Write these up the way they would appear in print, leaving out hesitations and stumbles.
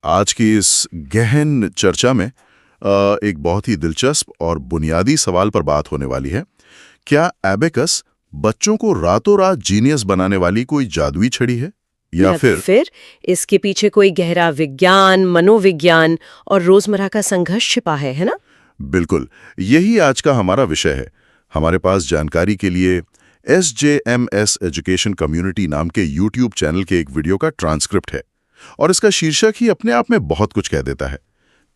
आज की इस गहन चर्चा में एक बहुत ही दिलचस्प और बुनियादी सवाल पर बात होने वाली है। क्या एबेकस बच्चों को रातों रात जीनियस बनाने वाली कोई जादुई छड़ी है या फिर इसके पीछे कोई गहरा विज्ञान, मनोविज्ञान और रोजमर्रा का संघर्ष छिपा है ना? बिल्कुल, यही आज का हमारा विषय है। हमारे पास जानकारी के लिए SJMS एजुकेशन कम्युनिटी नाम के YouTube चैनल के एक वीडियो का ट्रांसक्रिप्ट है और इसका शीर्षक ही अपने आप में बहुत कुछ कह देता है।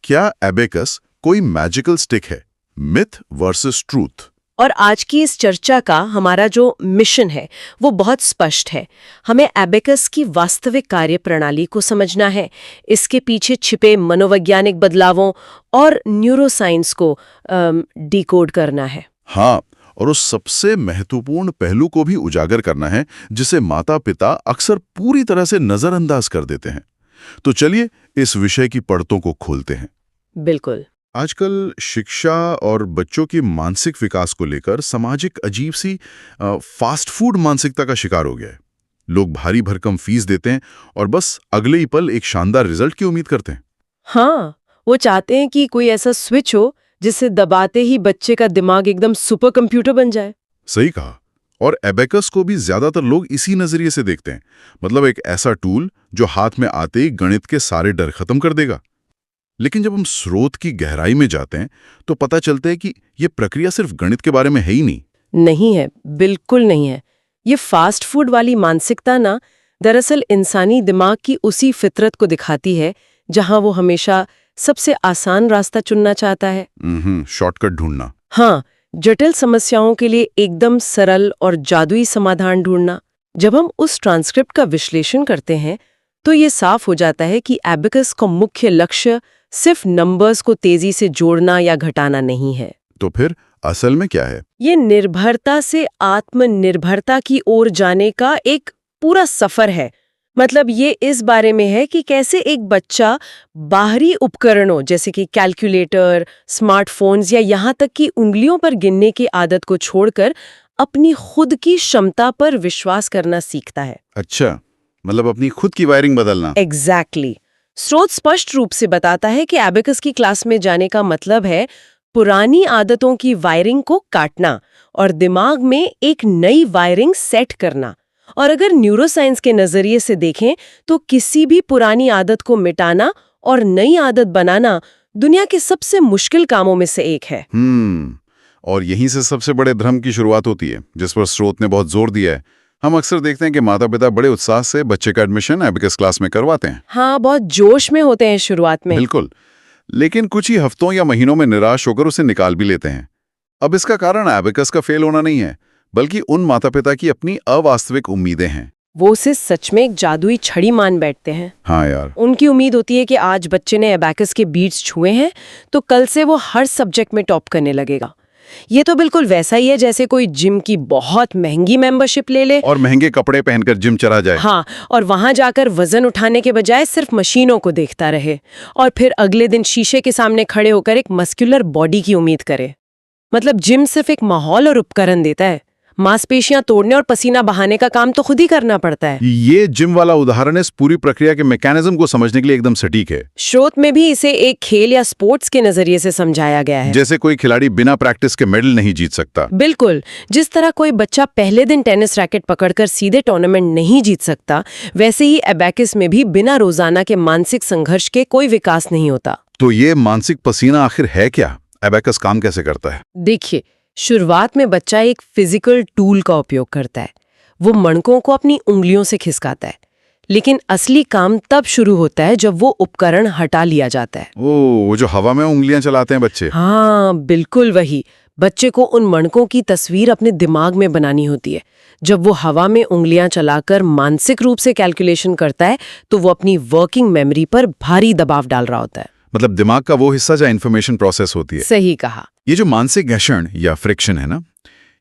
क्या एबेकस कोई मैजिकल स्टिक है? Myth versus truth. और आज की इस चर्चा का हमारा जो मिशन है वो बहुत स्पष्ट है। हमें एबेकस की वास्तविक कार्यप्रणाली को समझना है, इसके पीछे छिपे मनोवैज्ञानिक बदलावों और न्यूरोसाइंस को डिकोड करना है। हाँ, और उस सबसे महत्वपूर्ण पहलू को भी उजागर करना है जिसे माता पिता अक्सर पूरी तरह से नजरअंदाज कर देते हैं। तो चलिए इस विषय की परतों को खोलते हैं। बिल्कुल। आजकल शिक्षा और बच्चों के मानसिक विकास को लेकर समाज एक अजीब सी फास्ट फूड मानसिकता का शिकार हो गया है। लोग भारी भरकम फीस देते हैं और बस अगले ही पल एक शानदार रिजल्ट की उम्मीद करते हैं। हाँ, वो चाहते हैं कि कोई ऐसा स्विच हो जिसे दबाते ही बच्चे का दिमाग एकदम सुपर कंप्यूटर बन जाए। सही कहा। और एबेकस को भी ज्यादातर लोग इसी नजरिए से देखते हैं, मतलब एक ऐसा टूल जो हाथ में आते ही गणित के सारे डर खत्म कर देगा। लेकिन जब हम स्रोत की गहराई में जाते हैं तो पता चलता है कि यह प्रक्रिया सिर्फ गणित के बारे में है ही नहीं। नहीं है, बिल्कुल नहीं है। ये फास्ट फूड वाली मानसिकता ना दरअसल इंसानी दिमाग की उसी फितरत को दिखाती है जहां वो हमेशा सबसे आसान रास्ता चुनना चाहता है। शॉर्टकट ढूंढना। हाँ, जटिल समस्याओं के लिए एकदम सरल और जादुई समाधान ढूंढना। जब हम उस ट्रांसक्रिप्ट का विश्लेषण करते हैं तो ये साफ हो जाता है कि एबेकस का मुख्य लक्ष्य सिर्फ नंबर्स को तेजी से जोड़ना या घटाना नहीं है। तो फिर असल में क्या है? ये निर्भरता से आत्मनिर्भरता की ओर जाने का एक पूरा सफर है। मतलब ये इस बारे में है कि कैसे एक बच्चा बाहरी उपकरणों जैसे कि कैलकुलेटर, स्मार्टफोन्स या यहाँ तक कि उंगलियों पर गिनने की आदत को छोड़कर अपनी खुद की क्षमता पर विश्वास करना सीखता है। अच्छा, मतलब अपनी खुद की वायरिंग बदलना। एग्जैक्टली। स्रोत स्पष्ट रूप से बताता है कि एबेकस की क्लास में जाने का मतलब है पुरानी आदतों की वायरिंग को काटना और दिमाग में एक नई वायरिंग सेट करना। और अगर न्यूरोसाइंस के नजरिए से देखें तो किसी भी पुरानी आदत को मिटाना और नई आदत बनाना दुनिया के सबसे मुश्किल कामों में से एक है। और यहीं से सबसे बड़े भ्रम की शुरुआत होती है, जिस पर स्रोत ने बहुत जोर दिया है। हम अक्सर देखते हैं कि माता पिता बड़े उत्साह से बच्चे का एडमिशन एबेकस क्लास में करवाते हैं। हाँ, बहुत जोश में होते हैं शुरुआत में। बिल्कुल, लेकिन कुछ ही हफ्तों या महीनों में निराश होकर उसे निकाल भी लेते हैं। अब इसका कारण एबेकस का फेल होना नहीं है, बल्कि उन माता पिता की अपनी अवास्तविक उम्मीदें हैं। वो उसे सच में एक जादुई छड़ी मान बैठते हैं। हाँ यार, उनकी उम्मीद होती है कि आज बच्चे ने एबेकस के बीट्स छुए हैं तो कल से वो हर सब्जेक्ट में टॉप करने लगेगा। ये तो बिल्कुल वैसा ही है जैसे कोई जिम की बहुत महंगी मेंबरशिप ले ले और महंगे कपड़े पहनकर जिम चला जाए। हाँ, और वहां जाकर वजन उठाने के बजाय सिर्फ मशीनों को देखता रहे और फिर अगले दिन शीशे के सामने खड़े होकर एक मस्कुलर बॉडी की उम्मीद करे। मतलब जिम सिर्फ एक माहौल और उपकरण देता है, मांसपेशियां तोड़ने और पसीना बहाने का काम तो खुद ही करना पड़ता है। ये जिम वाला उदाहरण इस पूरी प्रक्रिया के मैकेनिज्म को समझने के लिए एकदम सटीक है। स्रोत में भी इसे एक खेल या स्पोर्ट्स के नजरिए से समझाया गया है। जैसे कोई खिलाड़ी बिना प्रैक्टिस के मेडल नहीं जीत सकता। बिल्कुल, जिस तरह कोई बच्चा पहले दिन टेनिस रैकेट पकड़कर सीधे टूर्नामेंट नहीं जीत सकता, वैसे ही एबेकस में भी बिना रोजाना के मानसिक संघर्ष के कोई विकास नहीं होता। तो ये मानसिक पसीना आखिर है क्या? एबेकस काम कैसे करता है? देखिए, शुरुआत में बच्चा एक फिजिकल टूल का उपयोग करता है। वो मणकों को अपनी उंगलियों से खिसकाता है, लेकिन असली काम तब शुरू होता है जब वो उपकरण हटा लिया जाता है। वो जो हवा में उंगलियां चलाते हैं बच्चे। हाँ, बिल्कुल वही। बच्चे को उन मणकों की तस्वीर अपने दिमाग में बनानी होती है। जब वो हवा में उंगलियां चलाकर मानसिक रूप से कैलकुलेशन करता है तो वो अपनी वर्किंग मेमोरी पर भारी दबाव डाल रहा होता है। मतलब दिमाग का वो हिस्सा जहाँ इन्फॉर्मेशन प्रोसेस होती है। सही कहा। ये जो मानसिक घर्षण या फ्रिक्शन है ना,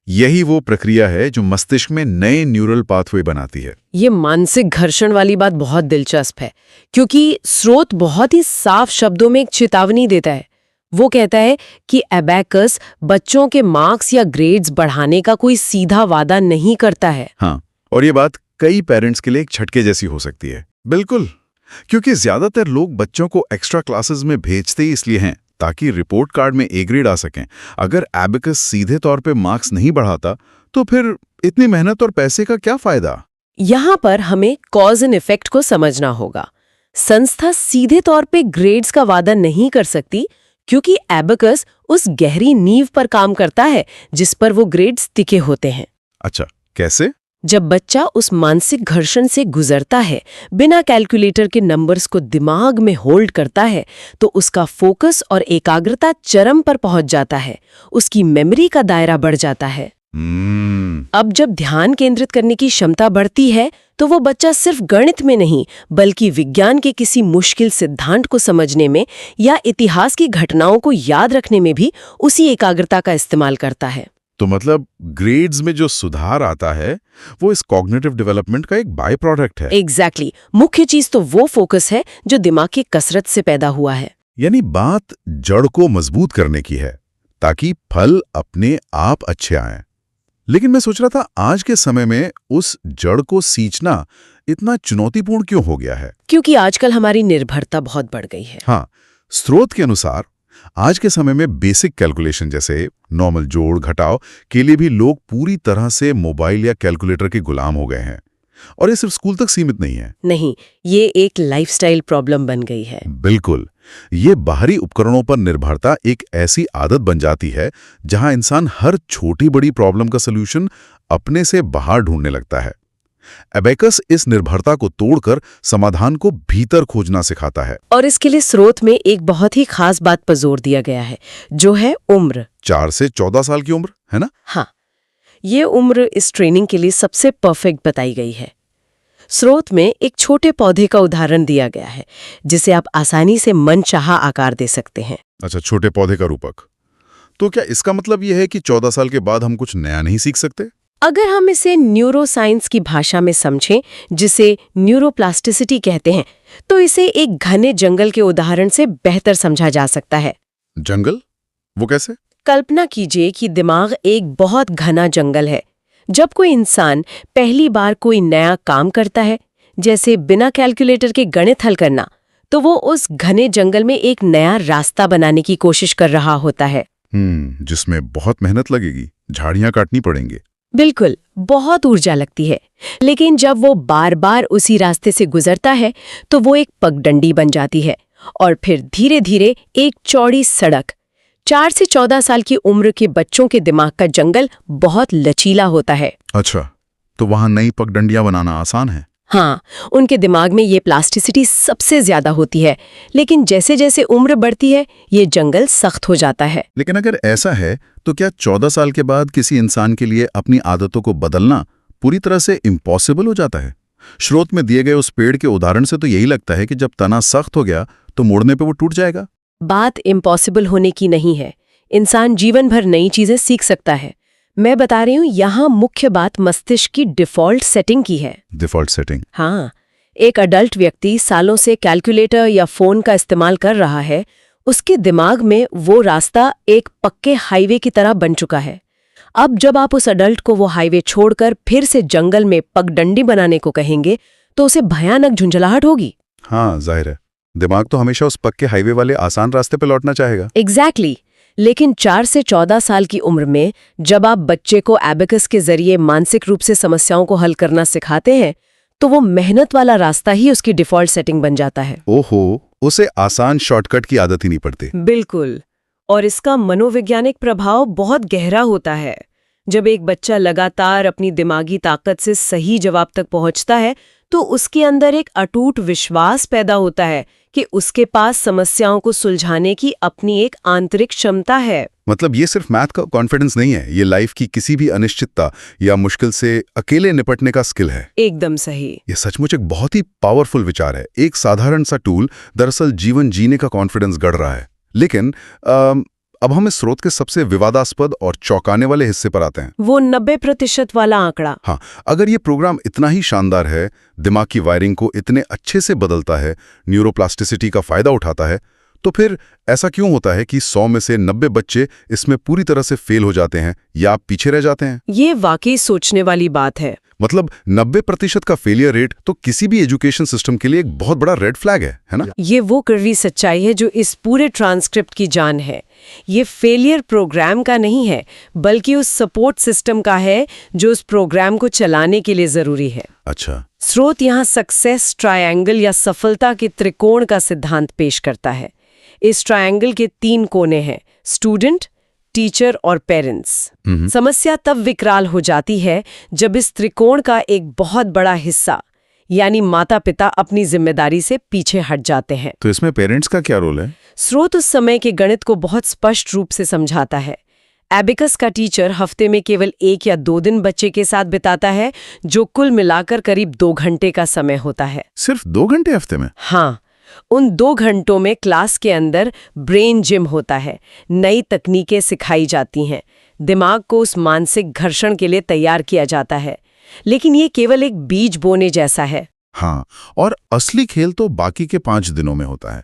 यही वो प्रक्रिया है जो मस्तिष्क में नए न्यूरल पाथवे बनाती है। ये मानसिक घर्षण वाली बात बहुत दिलचस्प है, क्योंकि स्रोत बहुत ही साफ शब्दों में एक चेतावनी देता है। वो कहता है कि एबेकस बच्चों के मार्क्स या ग्रेड्स बढ़ाने का कोई सीधा वादा नहीं करता है। हाँ, और ये बात कई पेरेंट्स के लिए एक झटके जैसी हो सकती है। बिल्कुल, क्योंकि ज्यादातर लोग बच्चों को एक्स्ट्रा क्लासेस में भेजते ही इसलिए हैं ताकि रिपोर्ट कार्ड में ए ग्रेड आ सकें। अगर एबेकस सीधे तौर पे मार्क्स नहीं बढ़ाता तो फिर इतनी मेहनत और पैसे का क्या फायदा? यहाँ पर हमें कॉज एंड इफेक्ट को समझना होगा। संस्था सीधे तौर पे ग्रेड्स का वादा नहीं कर सकती क्योंकि एबेकस उस गहरी नींव पर काम करता है जिस पर वो ग्रेड्स टिके होते हैं। अच्छा, कैसे? जब बच्चा उस मानसिक घर्षण से गुजरता है, बिना कैलकुलेटर के नंबर्स को दिमाग में होल्ड करता है, तो उसका फोकस और एकाग्रता चरम पर पहुंच जाता है, उसकी मेमोरी का दायरा बढ़ जाता है। अब जब ध्यान केंद्रित करने की क्षमता बढ़ती है तो वो बच्चा सिर्फ गणित में नहीं बल्कि विज्ञान के किसी मुश्किल सिद्धांत को समझने में या इतिहास की घटनाओं को याद रखने में भी उसी एकाग्रता का इस्तेमाल करता है। तो मतलब ग्रेड्स में जो सुधार आता है वो इस कॉग्निटिव डेवलपमेंट का एक बाय प्रोडक्ट है। एग्जैक्टली। मुख्य चीज तो वो फोकस है जो दिमाग की कसरत से पैदा हुआ है। यानी बात जड़ को मजबूत करने की है ताकि फल अपने आप अच्छे आएं। लेकिन मैं सोच रहा था आज के समय में उस जड़ को सींचना इतना चुनौतीपूर्ण क्यों हो गया है? क्योंकि आजकल हमारी निर्भरता बहुत बढ़ गई है। हाँ, स्रोत के अनुसार आज के समय में बेसिक कैलकुलेशन जैसे नॉर्मल जोड़ घटाव के लिए भी लोग पूरी तरह से मोबाइल या कैलकुलेटर के गुलाम हो गए हैं। और ये सिर्फ स्कूल तक सीमित नहीं है। नहीं, ये एक लाइफस्टाइल प्रॉब्लम बन गई है। बिल्कुल। ये बाहरी उपकरणों पर निर्भरता एक ऐसी आदत बन जाती है जहां इंसान हर छोटी बड़ी प्रॉब्लम का सलूशन अपने से बाहर ढूंढने लगता है। एबेकस इस निर्भरता को तोड़कर समाधान को भीतर खोजना सिखाता है। और इसके लिए स्रोत में एक बहुत ही खास बात पर जोर दिया गया है, जो है उम्र। 4 से 14 साल की उम्र, है ना? हाँ, ये उम्र इस ट्रेनिंग के लिए सबसे परफेक्ट बताई गई है। स्रोत में एक छोटे पौधे का उदाहरण दिया गया है जिसे आप आसानी से मनचाहा आकार दे सकते हैं। अच्छा, छोटे पौधे का रूपक। तो क्या इसका मतलब यह है कि 14 साल के बाद हम कुछ नया नहीं सीख सकते? अगर हम इसे न्यूरोसाइंस की भाषा में समझें, जिसे न्यूरोप्लास्टिसिटी कहते हैं, तो इसे एक घने जंगल के उदाहरण से बेहतर समझा जा सकता है। जंगल? वो कैसे? कल्पना कीजिए कि दिमाग एक बहुत घना जंगल है। जब कोई इंसान पहली बार कोई नया काम करता है, जैसे बिना कैलकुलेटर के गणित हल करना, तो वो उस घने जंगल में एक नया रास्ता बनाने की कोशिश कर रहा होता है। जिसमें बहुत मेहनत लगेगी, झाड़ियां काटनी पड़ेंगी। बिल्कुल, बहुत ऊर्जा लगती है। लेकिन जब वो बार बार उसी रास्ते से गुजरता है तो वो एक पगडंडी बन जाती है और फिर धीरे धीरे एक चौड़ी सड़क। 4 से 14 साल की उम्र के बच्चों के दिमाग का जंगल बहुत लचीला होता है। अच्छा, तो वहां नई पगडंडियां बनाना आसान है? हाँ, उनके दिमाग में ये प्लास्टिसिटी सबसे ज्यादा होती है। लेकिन जैसे जैसे उम्र बढ़ती है ये जंगल सख्त हो जाता है। लेकिन अगर ऐसा है तो क्या 14 साल के बाद किसी इंसान के लिए अपनी आदतों को बदलना पूरी तरह से इम्पॉसिबल हो जाता है? स्रोत में दिए गए उस पेड़ के उदाहरण से तो यही लगता है कि जब तना सख्त हो गया तो मोड़ने पे वो टूट जाएगा। बात इम्पॉसिबल होने की नहीं है। इंसान जीवन भर नई चीजें सीख सकता है। मैं बता रही हूँ, यहाँ मुख्य बात मस्तिष्क की डिफ़ॉल्ट सेटिंग की है। Default setting? हाँ, एक अडल्ट व्यक्ति सालों से कैलकुलेटर या फोन का इस्तेमाल कर रहा है। उसके दिमाग में वो रास्ता एक पक्के हाईवे की तरह बन चुका है। अब जब आप उस अडल्ट को वो हाईवे छोड़कर फिर से जंगल में पगडंडी बनाने को कहेंगे तो उसे भयानक झुंझलाहट होगी। हाँ, जाहिर है। दिमाग तो हमेशा उस पक्के हाईवे वाले आसान रास्ते पर लौटना चाहेगा। एग्जैक्टली। लेकिन 4 से 14 साल की उम्र में जब आप बच्चे को एबेकस के जरिए मानसिक रूप से समस्याओं को हल करना सिखाते हैं तो वो मेहनत वाला रास्ता ही उसकी डिफ़ॉल्ट सेटिंग बन जाता है। ओहो, उसे आसान शॉर्टकट की आदत ही नहीं पड़ती। बिल्कुल। और इसका मनोवैज्ञानिक प्रभाव बहुत गहरा होता है। जब एक बच्चा लगातार अपनी दिमागी ताकत से सही जवाब तक पहुंचता है तो उसके अंदर एक अटूट विश्वास पैदा होता है कि उसके पास समस्याओं को सुलझाने की अपनी एक आंतरिक क्षमता है। मतलब ये सिर्फ मैथ का कॉन्फिडेंस नहीं है, ये लाइफ की किसी भी अनिश्चितता या मुश्किल से अकेले निपटने का स्किल है। एकदम सही। ये सचमुच एक बहुत ही पावरफुल विचार है। एक साधारण सा टूल दरअसल जीवन जीने का कॉन्फिडेंस गढ़ रहा है। लेकिन अब हम इस स्रोत के सबसे विवादास्पद और चौंकाने वाले हिस्से पर आते हैं। वो 90% वाला आंकड़ा। हाँ, अगर ये प्रोग्राम इतना ही शानदार है, दिमाग की वायरिंग को इतने अच्छे से बदलता है, न्यूरोप्लास्टिसिटी का फायदा उठाता है, तो फिर ऐसा क्यों होता है कि 100 में से 90 बच्चे इसमें पूरी तरह से फेल हो जाते हैं या पीछे रह जाते हैं? ये वाकई सोचने वाली बात है। मतलब 90% का फेलियर रेट तो किसी भी एजुकेशन सिस्टम के लिए एक बहुत बड़ा रेड फ्लैग है ना? ये वो कड़वी सच्चाई है जो इस पूरे ट्रांसक्रिप्ट की जान है। ये फेलियर प्रोग्राम का नहीं है, बल्कि उस सपोर्ट सिस्टम का है जो उस प्रोग्राम को चलाने के लिए जरूरी है। अच्छा, स्रोत यहाँ सक्सेस ट्रायंगल या सफलता के त्रिकोण का सिद्धांत पेश करता है। इस ट्रायंगल के 3 कोने हैं, स्टूडेंट, टीचर और पेरेंट्स। समस्या तब विकराल हो जाती है जब इस त्रिकोण का एक बहुत बड़ा हिस्सा यानी माता-पिता अपनी जिम्मेदारी से पीछे हट जाते हैं। तो इसमें पेरेंट्स का क्या रोल है? स्रोत उस समय के गणित को बहुत स्पष्ट रूप से समझाता है। एबेकस का टीचर हफ्ते में केवल 1 या 2 दिन बच्चे के साथ बिताता है, जो कुल मिलाकर करीब 2 घंटे का समय होता है। सिर्फ 2 घंटे हफ्ते में? हाँ, उन 2 घंटों में क्लास के अंदर ब्रेन जिम होता है, नई तकनीकें सिखाई जाती हैं, दिमाग को उस मानसिक घर्षण के लिए तैयार किया जाता है। लेकिन ये केवल एक बीज बोने जैसा है। हाँ, और असली खेल तो बाकी के 5 दिनों में होता है।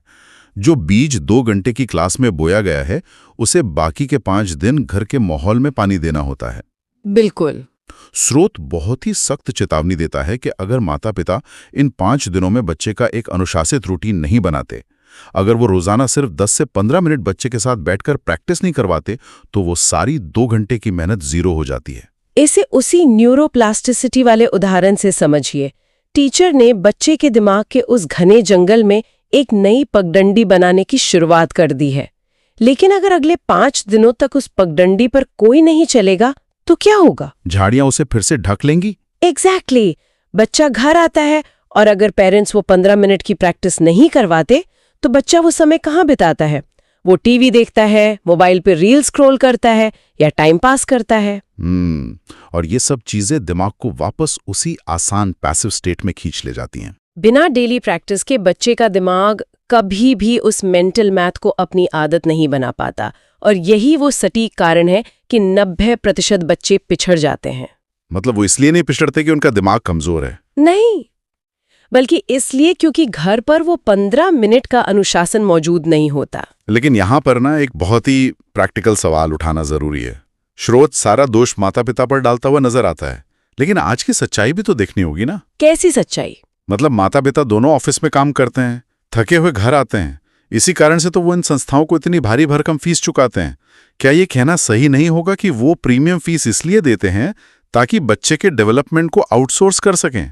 जो बीज 2 घंटे की क्लास में बोया गया है, उसे बाकी के 5 दिन घर के माहौल में पानी देना होता है। बिल्कुल। स्रोत बहुत ही सख्त चेतावनी देता है कि अगर माता-पिता इन 5 दिनों में बच्चे का एक अनुशासित रूटीन नहीं बनाते, अगर वो रोजाना सिर्फ 10 से 15 मिनट बच्चे के साथ बैठकर प्रैक्टिस नहीं करवाते, तो वो सारी 2 घंटे की मेहनत जीरो हो जाती है। इसे उसी न्यूरोप्लास्टिसिटी वाले उदाहरण से समझिए। टीचर ने बच्चे के दिमाग के उस घने जंगल में एक नई पगडंडी बनाने की शुरुआत कर दी है, लेकिन अगर अगले 5 दिनों तक उस पगडंडी पर कोई नहीं चलेगा तो क्या होगा? झाड़ियां उसे फिर से ढक लेंगी। एग्जैक्टली। बच्चा घर आता है और अगर पेरेंट्स वो 15 मिनट की प्रैक्टिस नहीं करवाते तो बच्चा वो समय कहाँ बिताता है? वो टीवी देखता है, मोबाइल पे रील स्क्रॉल करता है या टाइम पास करता है। और ये सब चीजें दिमाग को वापस उसी आसान पैसिव स्टेट में खींच ले जाती हैं। बिना डेली प्रैक्टिस के बच्चे का दिमाग कभी भी उस मेंटल मैथ को अपनी आदत नहीं बना पाता, और यही वो सटीक कारण है कि 90% बच्चे पिछड़ जाते हैं। मतलब वो इसलिए नहीं पिछड़ते कि उनका दिमाग कमजोर है? नहीं, बल्कि इसलिए क्योंकि घर पर वो 15 मिनट का अनुशासन मौजूद नहीं होता। लेकिन यहाँ पर ना एक बहुत ही प्रैक्टिकल सवाल उठाना जरूरी है। स्रोत सारा दोष माता पिता पर डालता हुआ नजर आता है, लेकिन आज की सच्चाई भी तो देखनी होगी ना। कैसी सच्चाई? मतलब माता पिता दोनों ऑफिस में काम करते हैं, थके हुए घर आते हैं, इसी कारण से तो वो इन संस्थाओं को इतनी भारी भरकम फीस चुकाते हैं। क्या ये कहना सही नहीं होगा कि वो प्रीमियम फीस इसलिए देते हैं ताकि बच्चे के डेवलपमेंट को आउटसोर्स कर सकें?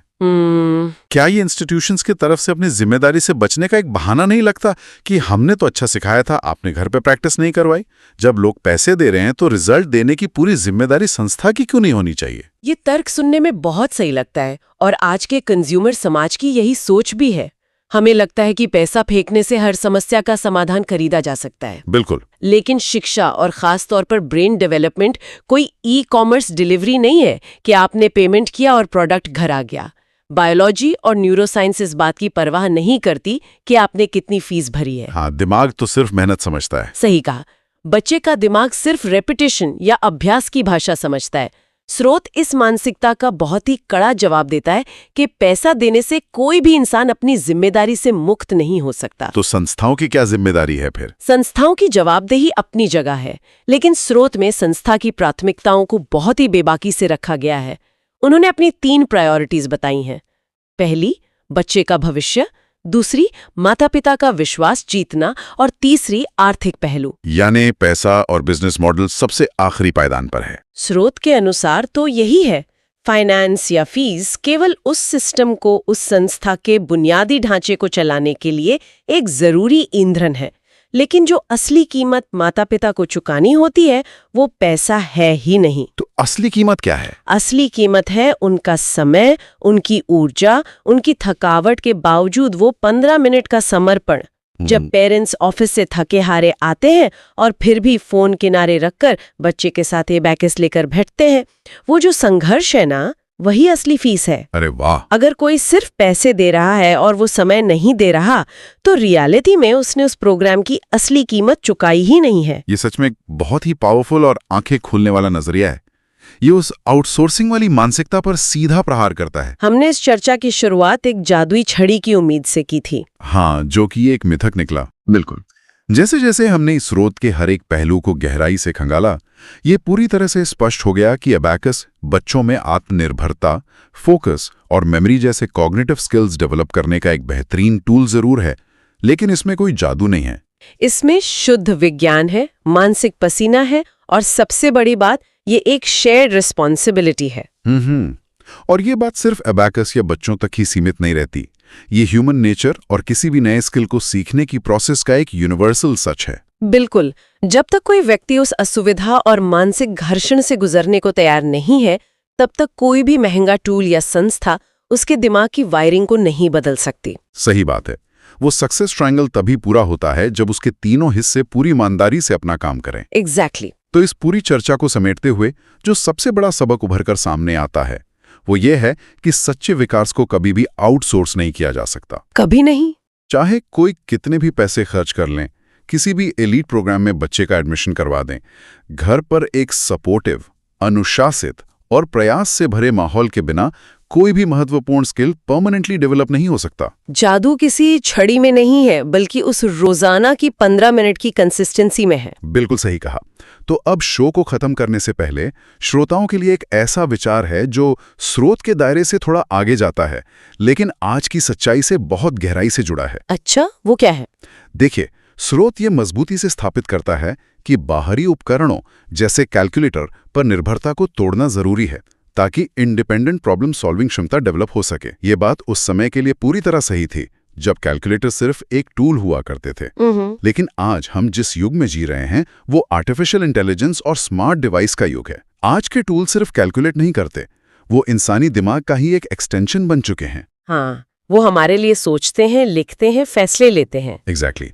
क्या ये इंस्टीट्यूशंस की तरफ से अपनी जिम्मेदारी से बचने का एक बहाना नहीं लगता कि हमने तो अच्छा सिखाया था, आपने घर पे प्रैक्टिस नहीं करवाई? जब लोग पैसे दे रहे हैं तो रिजल्ट देने की पूरी जिम्मेदारी संस्था की क्यों नहीं होनी चाहिए? ये तर्क सुनने में बहुत सही लगता है, और आज के कंज्यूमर समाज की यही सोच भी है। हमें लगता है कि पैसा फेंकने से हर समस्या का समाधान खरीदा जा सकता है। बिल्कुल। लेकिन शिक्षा और खास तौर पर ब्रेन डेवलपमेंट कोई ई-कॉमर्स डिलीवरी नहीं है कि आपने पेमेंट किया और प्रोडक्ट घर आ गया। बायोलॉजी और न्यूरोसाइंस इस बात की परवाह नहीं करती कि आपने कितनी फीस भरी है। हाँ, दिमाग तो सिर्फ मेहनत समझता है। सही कहा। बच्चे का दिमाग सिर्फ रेपिटेशन या अभ्यास की भाषा समझता है। स्रोत इस मानसिकता का बहुत ही कड़ा जवाब देता है कि पैसा देने से कोई भी इंसान अपनी जिम्मेदारी से मुक्त नहीं हो सकता। तो संस्थाओं की क्या जिम्मेदारी है फिर? संस्थाओं की जवाबदेही अपनी जगह है, लेकिन स्रोत में संस्था की प्राथमिकताओं को बहुत ही बेबाकी से रखा गया है। उन्होंने अपनी 3 प्रायोरिटीज बताई हैं। पहली, बच्चे का भविष्य, दूसरी, माता-पिता का विश्वास जीतना, और तीसरी, आर्थिक पहलू। यानी पैसा और बिजनेस मॉडल सबसे आखिरी पायदान पर है। स्रोत के अनुसार तो यही है। फाइनेंस या फीस केवल उस सिस्टम को, उस संस्था के बुनियादी ढांचे को चलाने के लिए एक जरूरी ईंधन है, लेकिन जो असली कीमत माता-पिता को चुकानी होती है वो पैसा है ही नहीं। तो असली कीमत क्या है? असली कीमत है उनका समय, उनकी ऊर्जा, उनकी थकावट के बावजूद वो 15 मिनट का समर्पण। जब पेरेंट्स ऑफिस से थके हारे आते हैं और फिर भी फोन किनारे रखकर बच्चे के साथ एबैकस लेकर बैठते हैं, वो जो संघर्ष है ना, वही असली फीस है। अरे वाह! अगर कोई सिर्फ पैसे दे रहा है और वो समय नहीं दे रहा, तो रियलिटी में उसने उस प्रोग्राम की असली कीमत चुकाई ही नहीं है। ये सच में बहुत ही पावरफुल और आंखें खोलने वाला नजरिया है। ये उस आउटसोर्सिंग वाली मानसिकता पर सीधा प्रहार करता है। हमने इस चर्चा की शुरुआत एक जादुई छड़ी की उम्मीद से की थी। हाँ, जो कि एक मिथक निकला। बिल्कुल। जैसे जैसे हमने इस स्रोत के हर एक पहलू को गहराई से खंगाला, ये पूरी तरह से स्पष्ट हो गया कि अबैकस बच्चों में आत्मनिर्भरता, फोकस और मेमोरी जैसे कॉग्निटिव स्किल्स डेवलप करने का एक बेहतरीन टूल जरूर है, लेकिन इसमें कोई जादू नहीं है। इसमें शुद्ध विज्ञान है, मानसिक पसीना है और सबसे बड़ी बात, ये एक शेयर्ड रिस्पॉन्सिबिलिटी है। और ये बात सिर्फ अबैकस या बच्चों तक ही सीमित नहीं रहती। ये ह्यूमन नेचर और किसी भी नए स्किल को सीखने की प्रोसेस का एक यूनिवर्सल सच है। बिल्कुल, जब तक कोई व्यक्ति उस असुविधा और मानसिक घर्षण से गुजरने को तैयार नहीं है, तब तक कोई भी महंगा टूल या संस्था उसके दिमाग की वायरिंग को नहीं बदल सकती। सही बात है। वो सक्सेस ट्रायंगल तभी पूरा होता है जब उसके तीनों हिस्से पूरी ईमानदारी से अपना काम करें। एग्जैक्टली। तो इस पूरी चर्चा को समेटते हुए जो सबसे बड़ा सबक उभरकर सामने आता है वो ये है कि सच्चे विकास को कभी भी आउटसोर्स नहीं किया जा सकता। कभी नहीं। चाहे कोई कितने भी पैसे खर्च कर लें, किसी भी एलीट प्रोग्राम में बच्चे का एडमिशन करवा दें, घर पर एक सपोर्टिव, अनुशासित और प्रयास से भरे माहौल के बिना कोई भी महत्वपूर्ण स्किल परमानेंटली डेवलप नहीं हो सकता। जादू किसी छड़ी में नहीं है, बल्कि उस रोजाना की 15 मिनट की कंसिस्टेंसी में है। बिल्कुल सही कहा। तो अब शो को खत्म करने से पहले श्रोताओं के लिए एक ऐसा विचार है जो स्रोत के दायरे से थोड़ा आगे जाता है, लेकिन आज की सच्चाई से बहुत गहराई से जुड़ा है। अच्छा, वो क्या है? देखिए, स्रोत ये मजबूती से स्थापित करता है कि बाहरी उपकरणों जैसे कैलकुलेटर पर निर्भरता को तोड़ना जरूरी है ताकि इंडिपेंडेंट प्रॉब्लम सॉल्विंग क्षमता डेवलप हो सके। ये बात उस समय के लिए पूरी तरह सही थी जब कैलकुलेटर सिर्फ एक टूल हुआ करते थे। लेकिन आज हम जिस युग में जी रहे हैं वो आर्टिफिशियल इंटेलिजेंस और स्मार्ट डिवाइस का युग है। आज के टूल सिर्फ कैलकुलेट नहीं करते, वो इंसानी दिमाग का ही एक एक्सटेंशन बन चुके हैं। हाँ, वो हमारे लिए सोचते हैं, लिखते हैं, फैसले लेते हैं। एग्जैक्टली।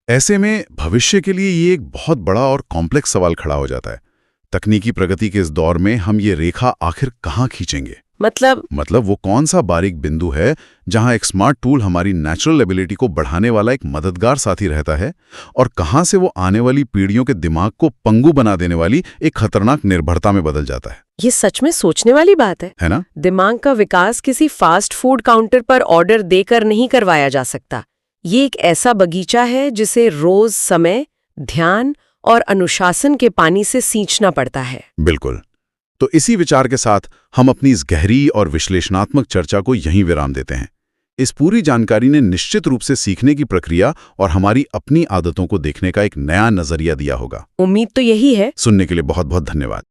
ऐसे में भविष्य के लिए ये एक बहुत बड़ा और कॉम्प्लेक्स सवाल खड़ा हो जाता है। तकनीकी प्रगति के इस दौर में हम ये रेखा आखिर कहाँ खींचेंगे? मतलब वो कौन सा बारीक बिंदु है जहां एक स्मार्ट टूल हमारी नेचुरल एबिलिटी को बढ़ाने वाला एक मददगार साथी रहता है, और कहां से वो आने वाली पीढ़ियों के दिमाग को पंगु बना देने वाली एक खतरनाक निर्भरता में बदल जाता है। ये सच में सोचने वाली बात है ना? दिमाग का विकास किसी फास्ट फूड काउंटर पर ऑर्डर देकर नहीं करवाया जा सकता। ये एक ऐसा बगीचा है जिसे रोज समय, ध्यान और अनुशासन के पानी से सींचना पड़ता है। बिल्कुल। तो इसी विचार के साथ हम अपनी इस गहरी और विश्लेषणात्मक चर्चा को यहीं विराम देते हैं। इस पूरी जानकारी ने निश्चित रूप से सीखने की प्रक्रिया और हमारी अपनी आदतों को देखने का एक नया नजरिया दिया होगा। उम्मीद तो यही है। सुनने के लिए बहुत बहुत धन्यवाद।